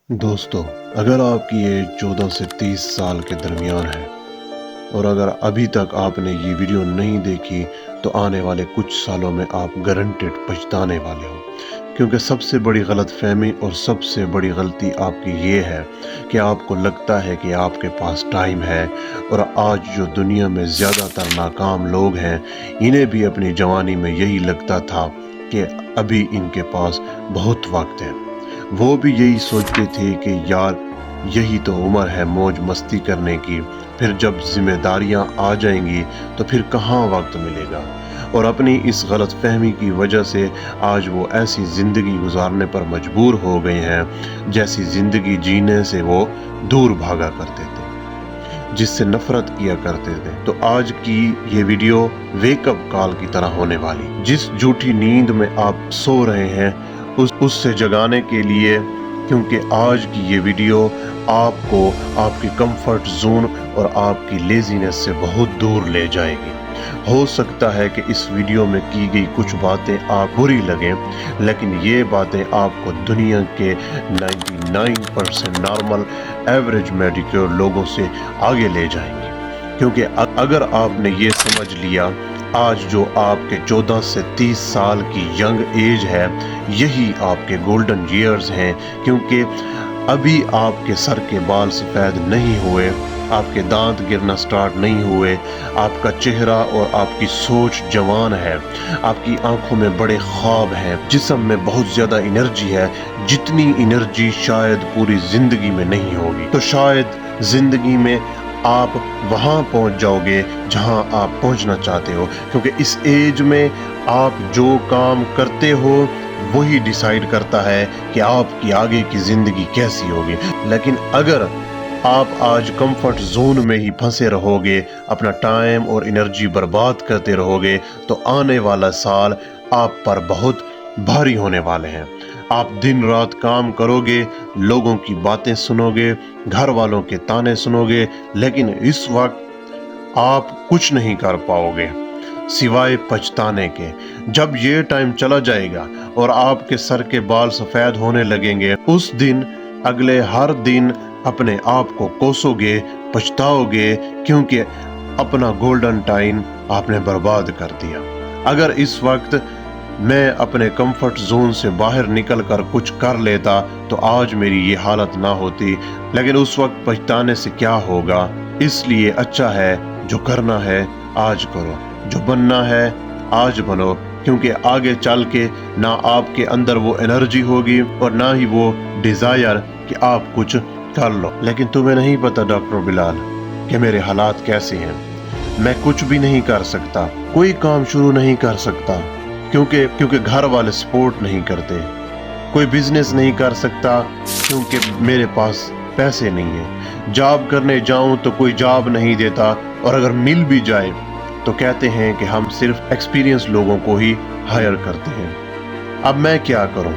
दोस्तों, अगर आपकी एज 14 से 30 साल के दरमियान है और अगर अभी तक आपने ये वीडियो नहीं देखी तो आने वाले कुछ सालों में आप गारंटेड पछताने वाले हो, क्योंकि सबसे बड़ी गलतफहमी और सबसे बड़ी गलती आपकी ये है कि आपको लगता है कि आपके पास टाइम है। और आज जो दुनिया में ज़्यादातर नाकाम लोग हैं, इन्हें भी अपनी जवानी में यही लगता था कि अभी इनके पास बहुत वक्त है। वो भी यही सोचते थे कि यार यही तो उम्र है मौज मस्ती करने की, फिर जब जिम्मेदारियां आ जाएंगी तो फिर कहाँ वक्त मिलेगा। और अपनी इस गलतफहमी की वजह से आज वो ऐसी ज़िंदगी गुजारने पर मजबूर हो गए हैं जैसी ज़िंदगी जीने से वो दूर भागा करते थे, जिससे नफरत किया करते थे। तो आज की ये वीडियो वेकअप कॉल की तरह होने वाली, जिस झूठी नींद में आप सो रहे हैं उससे जगाने के लिए, क्योंकि आज की ये वीडियो आपको आपकी कंफर्ट जोन और आपकी लेजीनेस से बहुत दूर ले जाएगी। हो सकता है कि इस वीडियो में की गई कुछ बातें आप बुरी लगें, लेकिन ये बातें आपको दुनिया के 99% नॉर्मल एवरेज मेडिक्योर लोगों से आगे ले जाएंगी। क्योंकि अगर आपने ये समझ लिया आज जो आपके 14 से 30 साल की यंग एज है, यही आपके गोल्डन ईयर्स हैं, क्योंकि अभी आपके सर के बाल सफ़ेद नहीं हुए, आपके दांत गिरना स्टार्ट नहीं हुए, आपका चेहरा और आपकी सोच जवान है, आपकी आंखों में बड़े ख्वाब हैं, जिस्म में बहुत ज़्यादा एनर्जी है, जितनी एनर्जी शायद पूरी ज़िंदगी में नहीं होगी। तो शायद ज़िंदगी में आप वहाँ पहुँच जाओगे जहाँ आप पहुँचना चाहते हो, क्योंकि इस एज में आप जो काम करते हो वही डिसाइड करता है कि आपकी आगे की ज़िंदगी कैसी होगी। लेकिन अगर आप आज कंफर्ट जोन में ही फंसे रहोगे, अपना टाइम और एनर्जी बर्बाद करते रहोगे, तो आने वाला साल आप पर बहुत भारी होने वाले हैं। आप दिन रात काम करोगे, लोगों की बातें सुनोगे, घर वालों के ताने सुनोगे, लेकिन इस वक्त आप कुछ नहीं कर पाओगे सिवाय पछताने के। जब ये टाइम चला जाएगा और आपके सर के बाल सफ़ेद होने लगेंगे, उस दिन अगले हर दिन अपने आप को कोसोगे, पछताओगे, क्योंकि अपना गोल्डन टाइम आपने बर्बाद कर दिया। अगर इस वक्त मैं अपने कंफर्ट जोन से बाहर निकल कर कुछ कर लेता तो आज मेरी ये हालत ना होती, लेकिन उस वक्त पछताने से क्या होगा। इसलिए अच्छा है जो करना है आज करो, जो बनना है आज बनो, क्योंकि आगे चल के ना आपके अंदर वो एनर्जी होगी और ना ही वो डिज़ायर कि आप कुछ कर लो। लेकिन तुम्हें नहीं पता डॉक्टर बिलाल कि मेरे हालात कैसे हैं। मैं कुछ भी नहीं कर सकता, कोई काम शुरू नहीं कर सकता, क्योंकि घर वाले सपोर्ट नहीं करते। कोई बिजनेस नहीं कर सकता क्योंकि मेरे पास पैसे नहीं है। जॉब करने जाऊं तो कोई जॉब नहीं देता, और अगर मिल भी जाए तो कहते हैं कि हम सिर्फ एक्सपीरियंस लोगों को ही हायर करते हैं। अब मैं क्या करूं,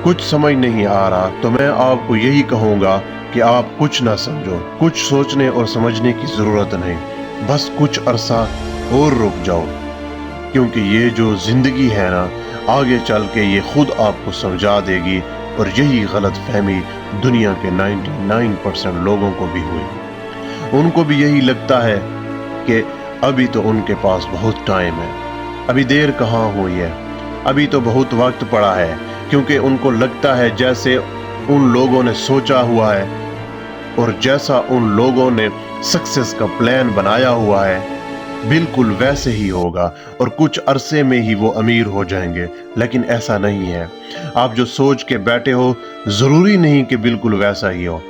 कुछ समझ नहीं आ रहा। तो मैं आपको यही कहूँगा कि आप कुछ ना समझो, कुछ सोचने और समझने की ज़रूरत नहीं, बस कुछ अरसा और रुक जाओ, क्योंकि ये जो ज़िंदगी है ना, आगे चल के ये खुद आपको समझा देगी। और यही गलत फहमी दुनिया के 99% लोगों को भी हुई। उनको भी यही लगता है कि अभी तो उनके पास बहुत टाइम है, अभी देर कहाँ हुई है, अभी तो बहुत वक्त पड़ा है, क्योंकि उनको लगता है जैसे उन लोगों ने सोचा हुआ है और जैसा उन लोगों ने सक्सेस का प्लान बनाया हुआ है बिल्कुल वैसे ही होगा और कुछ अरसे में ही वो अमीर हो जाएंगे। लेकिन ऐसा नहीं है। आप जो सोच के बैठे हो जरूरी नहीं कि बिल्कुल वैसा ही हो।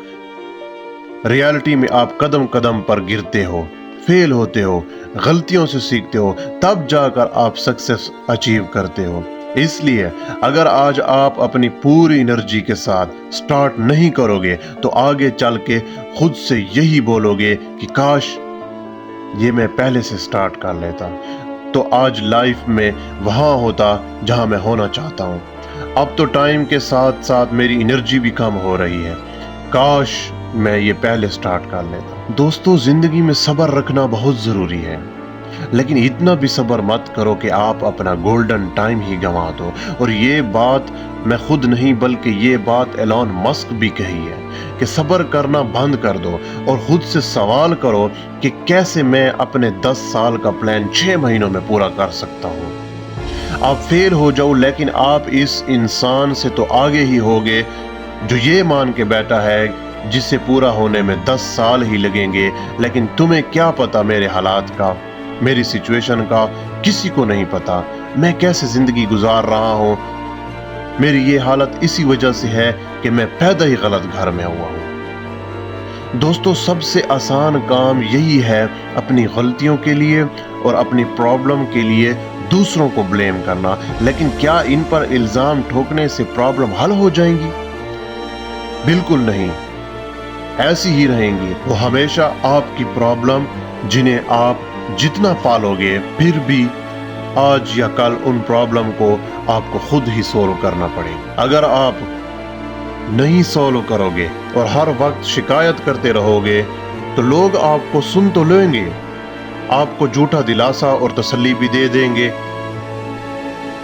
रियलिटी में आप कदम कदम पर गिरते हो, फेल होते हो, गलतियों से सीखते हो, तब जाकर आप सक्सेस अचीव करते हो। इसलिए अगर आज आप अपनी पूरी एनर्जी के साथ स्टार्ट नहीं करोगे तो आगे चल के खुद से यही बोलोगे कि काश ये मैं पहले से स्टार्ट कर लेता, तो आज लाइफ में वहाँ होता जहाँ मैं होना चाहता हूँ। अब तो टाइम के साथ साथ मेरी एनर्जी भी कम हो रही है, काश मैं ये पहले स्टार्ट कर लेता। दोस्तों, जिंदगी में सब्र रखना बहुत ज़रूरी है। लेकिन इतना भी सब्र मत करो कि आप अपना गोल्डन टाइम ही गंवा दो। और ये बात मैं खुद नहीं बल्कि ये बात एलॉन मस्क भी कही है कि सब्र करना बंद कर दो और खुद से सवाल करो कि कैसे मैं अपने 10 साल का प्लान 6 महीनों में पूरा कर सकता हूँ। आप फेल हो जाओ लेकिन आप इस इंसान से तो आगे ही होगे जो ये मान के बैठा है जिसे पूरा होने में 10 साल ही लगेंगे। लेकिन तुम्हें क्या पता मेरे हालात का, मेरी सिचुएशन का, किसी को नहीं पता मैं कैसे जिंदगी गुजार रहा हूँ। मेरी ये हालत इसी वजह से है कि मैं पैदा ही गलत घर में हुआ हूँ। दोस्तों, सबसे आसान काम यही है अपनी गलतियों के लिए और अपनी प्रॉब्लम के लिए दूसरों को ब्लेम करना। लेकिन क्या इन पर इल्जाम ठोकने से प्रॉब्लम हल हो जाएंगी? बिल्कुल नहीं, ऐसी ही रहेंगी। वो हमेशा आपकी प्रॉब्लम जिन्हें आप जितना पालोगे फिर भी आज या कल उन प्रॉब्लम को आपको खुद ही सोल्व करना पड़ेगा। अगर आप नहीं सोल्व करोगे और हर वक्त शिकायत करते रहोगे तो लोग आपको सुन तो लेंगे, आपको झूठा दिलासा और तसल्ली भी दे देंगे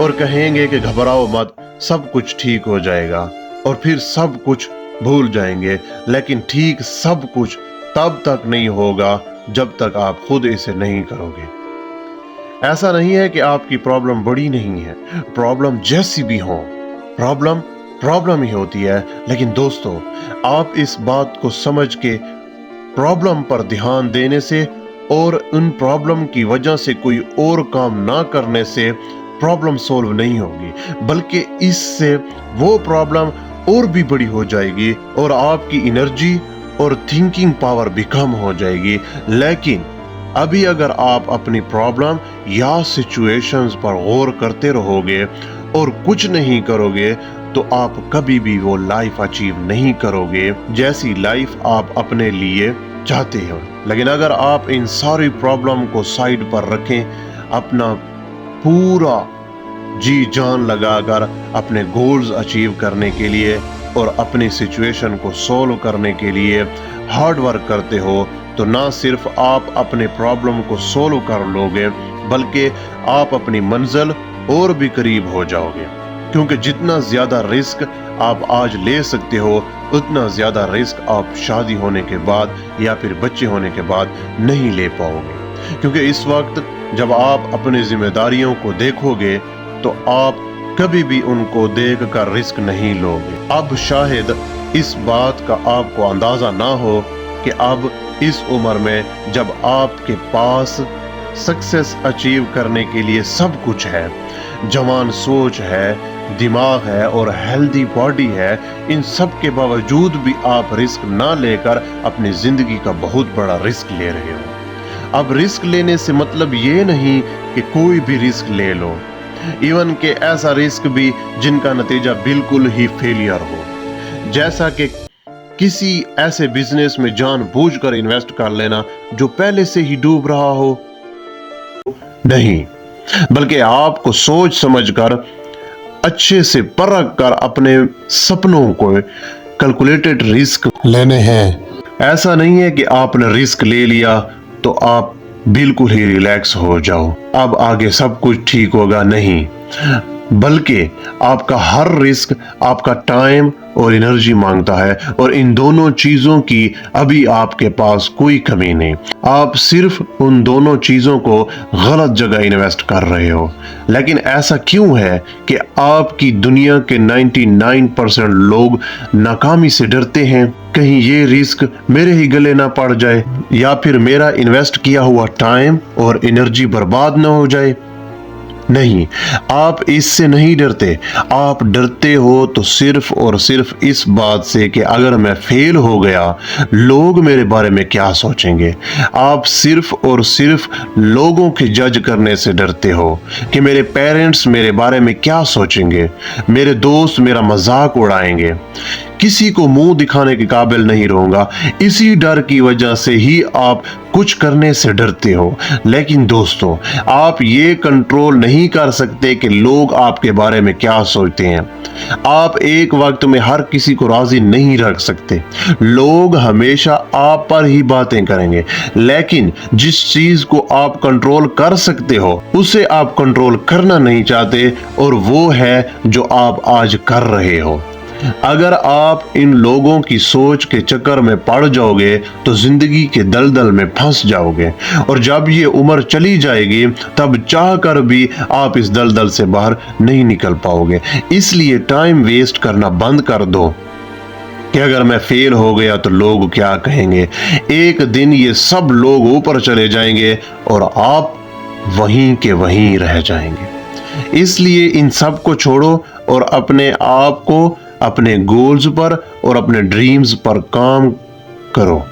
और कहेंगे कि घबराओ मत, सब कुछ ठीक हो जाएगा, और फिर सब कुछ भूल जाएंगे। लेकिन ठीक सब कुछ तब तक नहीं होगा जब तक आप खुद इसे नहीं करोगे। ऐसा नहीं है कि आपकी प्रॉब्लम बड़ी नहीं है, प्रॉब्लम जैसी भी हो, प्रॉब्लम ही होती है। लेकिन दोस्तों, आप इस बात को समझ के प्रॉब्लम पर ध्यान देने से और उन प्रॉब्लम की वजह से कोई और काम ना करने से प्रॉब्लम सॉल्व नहीं होगी, बल्कि इससे वो प्रॉब्लम और भी बड़ी हो जाएगी और आपकी एनर्जी और थिंकिंग पावर भी कम हो जाएगी। लेकिन अभी अगर आप अपनी प्रॉब्लम या सिचुएशंस पर गौर करते रहोगे और कुछ नहीं करोगे तो आप कभी भी वो लाइफ अचीव नहीं करोगे जैसी लाइफ आप अपने लिए चाहते हो। लेकिन अगर आप इन सारी प्रॉब्लम को साइड पर रखें, अपना पूरा जी जान लगाकर अपने गोल्स अचीव करने के लिए और अपनी सिचुएशन को सॉल्व करने के लिए हार्ड वर्क करते हो, तो ना सिर्फ आप अपने प्रॉब्लम को सॉल्व कर लोगे बल्कि आप अपनी मंजिल और भी करीब हो जाओगे। क्योंकि जितना ज्यादा रिस्क आप आज ले सकते हो उतना ज्यादा रिस्क आप शादी होने के बाद या फिर बच्चे होने के बाद नहीं ले पाओगे। क्योंकि इस वक्त जब आप अपनी जिम्मेदारियों को देखोगे तो आप कभी भी उनको देख कर रिस्क नहीं लोगे। अब शायद इस बात का आपको अंदाजा ना हो कि अब इस उम्र में जब आपके पास सक्सेस अचीव करने के लिए सब कुछ है, जवान सोच है, दिमाग है और हेल्दी बॉडी है, इन सब के बावजूद भी आप रिस्क ना लेकर अपनी जिंदगी का बहुत बड़ा रिस्क ले रहे हो। अब रिस्क लेने से मतलब ये नहीं कि कोई भी रिस्क ले लो, इवन के ऐसा रिस्क भी जिनका नतीजा बिल्कुल ही फेलियर हो, जैसा कि किसी ऐसे बिजनेस में जानबूझकर इन्वेस्ट कर लेना जो पहले से ही डूब रहा हो। नहीं, बल्कि आपको सोच समझकर अच्छे से परख कर अपने सपनों को कैलकुलेटेड रिस्क लेने हैं। ऐसा नहीं है कि आपने रिस्क ले लिया तो आप बिल्कुल ही रिलैक्स हो जाओ, अब आगे सब कुछ ठीक होगा, नहीं, बल्कि आपका हर रिस्क आपका टाइम और एनर्जी मांगता है और इन दोनों चीजों की अभी आपके पास कोई कमी नहीं। आप सिर्फ उन दोनों चीजों को गलत जगह इन्वेस्ट कर रहे हो। लेकिन ऐसा क्यों है कि आपकी दुनिया के 99% लोग नाकामी से डरते हैं? कहीं ये रिस्क मेरे ही गले ना पड़ जाए या फिर मेरा इन्वेस्ट किया हुआ टाइम और एनर्जी बर्बाद ना हो जाए। नहीं, आप इससे नहीं डरते। आप डरते हो तो सिर्फ और सिर्फ इस बात से कि अगर मैं फेल हो गया लोग मेरे बारे में क्या सोचेंगे। आप सिर्फ और सिर्फ लोगों के जज करने से डरते हो कि मेरे पेरेंट्स मेरे बारे में क्या सोचेंगे, मेरे दोस्त मेरा मजाक उड़ाएंगे, किसी को मुंह दिखाने के काबिल नहीं रहूंगा। इसी डर की वजह से ही आप कुछ करने से डरते हो। लेकिन दोस्तों, आप ये कंट्रोल नहीं कर सकते कि लोग आपके बारे में क्या सोचते हैं। आप एक वक्त में हर किसी को राजी नहीं रख सकते। लोग हमेशा आप पर ही बातें करेंगे, लेकिन जिस चीज को आप कंट्रोल कर सकते हो उसे आप कंट्रोल करना नहीं चाहते, और वो है जो आप आज कर रहे हो। अगर आप इन लोगों की सोच के चक्कर में पड़ जाओगे तो जिंदगी के दलदल में फंस जाओगे, और जब ये उम्र चली जाएगी तब चाह कर भी आप इस दलदल से बाहर नहीं निकल पाओगे। इसलिए टाइम वेस्ट करना बंद कर दो कि अगर मैं फेल हो गया तो लोग क्या कहेंगे। एक दिन ये सब लोग ऊपर चले जाएंगे और आप वहीं के वहीं रह जाएंगे। इसलिए इन सब को छोड़ो और अपने आप को अपने गोल्स पर और अपने ड्रीम्स पर काम करो।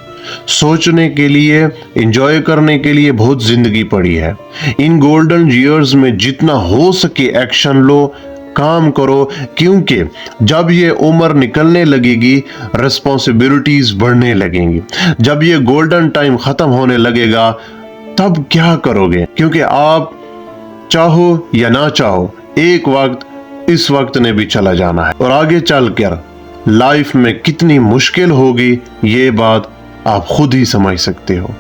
सोचने के लिए, एंजॉय करने के लिए बहुत जिंदगी पड़ी है। इन गोल्डन ईयर्स में जितना हो सके एक्शन लो, काम करो, क्योंकि जब ये उम्र निकलने लगेगी रिस्पॉन्सिबिलिटीज बढ़ने लगेंगी। जब ये गोल्डन टाइम खत्म होने लगेगा तब क्या करोगे? क्योंकि आप चाहो या ना चाहो एक वक्त इस वक्त ने भी चला जाना है, और आगे चलकर लाइफ में कितनी मुश्किल होगी ये बात आप खुद ही समझ सकते हो।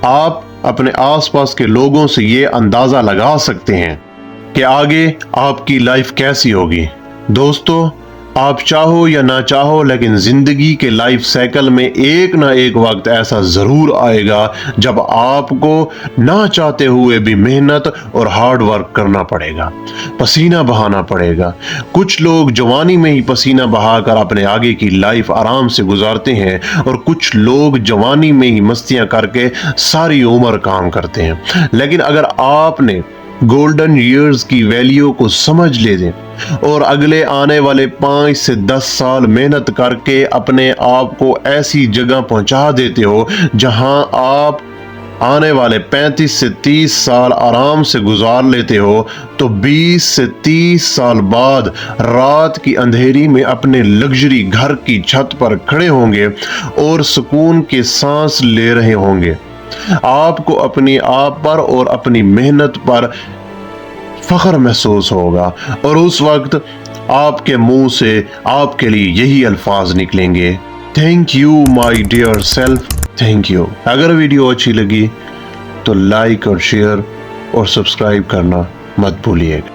आप अपने आसपास के लोगों से ये अंदाजा लगा सकते हैं कि आगे आपकी लाइफ कैसी होगी। दोस्तों, आप चाहो या ना चाहो, लेकिन जिंदगी के लाइफ साइकिल में एक ना एक वक्त ऐसा जरूर आएगा जब आपको ना चाहते हुए भी मेहनत और हार्ड वर्क करना पड़ेगा, पसीना बहाना पड़ेगा। कुछ लोग जवानी में ही पसीना बहाकर अपने आगे की लाइफ आराम से गुजारते हैं, और कुछ लोग जवानी में ही मस्तियां करके सारी उम्र काम करते हैं। लेकिन अगर आपने गोल्डन ईयर्स की वैल्यू को समझ ले दें और अगले आने वाले 5 से 10 साल मेहनत करके अपने आप को ऐसी जगह पहुंचा देते हो जहां आप आने वाले 35 से 30 साल आराम से गुजार लेते हो, तो 20 से 30 साल बाद रात की अंधेरी में अपने लग्जरी घर की छत पर खड़े होंगे और सुकून के सांस ले रहे होंगे। आपको अपनी आप पर और अपनी मेहनत पर फख्र महसूस होगा, और उस वक्त आपके मुंह से आपके लिए यही अल्फाज निकलेंगे, thank you my dear self, thank you. अगर वीडियो अच्छी लगी तो लाइक और शेयर और सब्सक्राइब करना मत भूलिएगा।